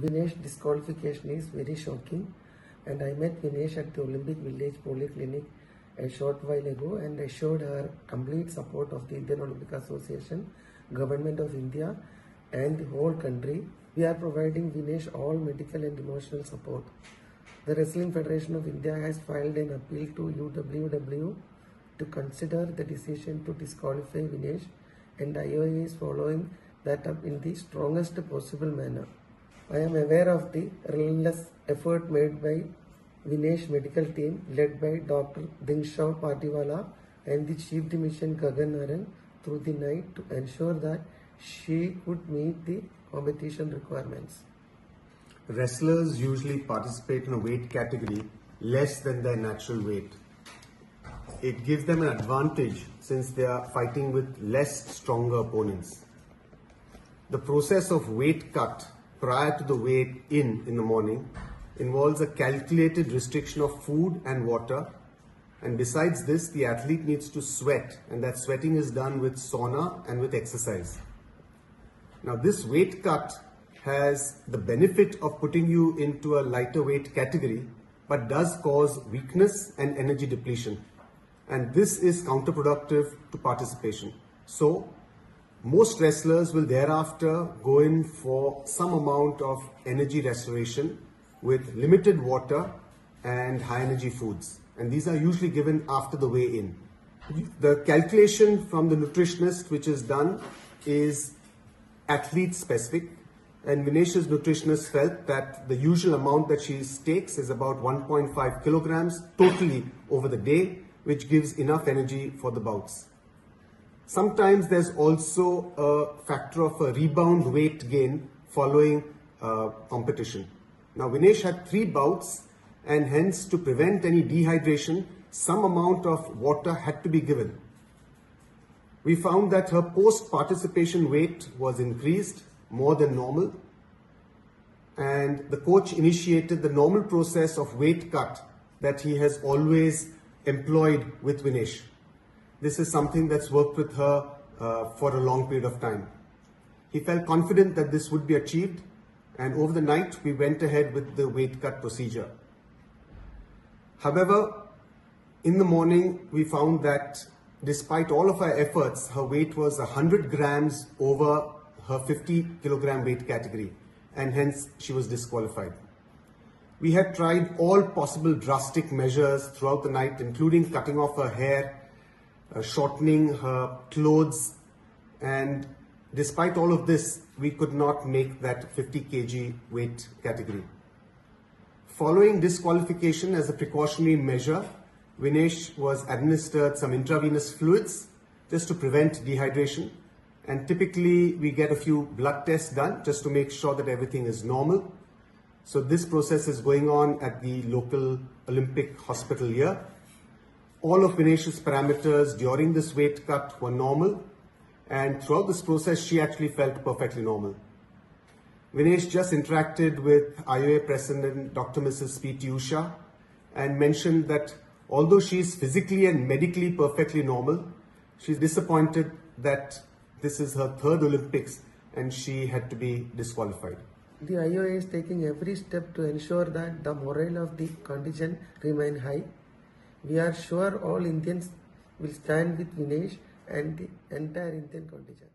Vinesh disqualification is very shocking, and I met Vinesh at the Olympic Village Polyclinic a short while ago, and I showed her complete support of the Indian Olympic Association, Government of India and the whole country. We are providing Vinesh all medical and emotional support. The Wrestling Federation of India has filed an appeal to UWW to consider the decision to disqualify Vinesh, and IOA is following that up in the strongest possible manner. I am aware of the relentless effort made by Vinesh medical team led by Dr. Pardiwala and the Chief Dimission Gagan Naran through the night to ensure that she could meet the competition requirements. Wrestlers usually participate in a weight category less than their natural weight. It gives them an advantage since they are fighting with less stronger opponents. The process of weight cut prior to the weight in the morning involves a calculated restriction of food and water, and besides this the athlete needs to sweat, and that sweating is done with sauna and with exercise. Now this weight cut has the benefit of putting you into a lighter weight category, but does cause weakness and energy depletion, and this is counterproductive to participation. So most wrestlers will thereafter go in for some amount of energy restoration with limited water and high energy foods, and these are usually given after the weigh-in. The calculation from the nutritionist which is done is athlete specific, and Vinesh's nutritionist felt that the usual amount that she takes is about 1.5 kilograms totally over the day, which gives enough energy for the bouts. Sometimes there's also a factor of a rebound weight gain following competition. Now Vinesh had 3 bouts, and hence to prevent any dehydration, some amount of water had to be given. We found that her post-participation weight was increased more than normal, and the coach initiated the normal process of weight cut that he has always employed with Vinesh. This is something that's worked with her for a long period of time. He felt confident that this would be achieved, and over the night we went ahead with the weight cut procedure. However, in the morning we found that despite all of our efforts, her weight was 100 grams over her 50 kilogram weight category, and hence she was disqualified. We had tried all possible drastic measures throughout the night, including cutting off her hair, shortening her clothes, and despite all of this, we could not make that 50 kg weight category. Following disqualification as a precautionary measure, Vinesh was administered some intravenous fluids just to prevent dehydration, and typically we get a few blood tests done just to make sure that everything is normal. So this process is going on at the local Olympic hospital here. All of Vinesh's parameters during this weight cut were normal, and throughout this process she actually felt perfectly normal. Vinesh just interacted with IOA President Dr. Mrs. P.T. Usha and mentioned that although she is physically and medically perfectly normal, she's disappointed that this is her 3rd Olympics and she had to be disqualified. The IOA is taking every step to ensure that the morale of the contingent remain high. We are sure all Indians will stand with Vinesh and the entire Indian contingent.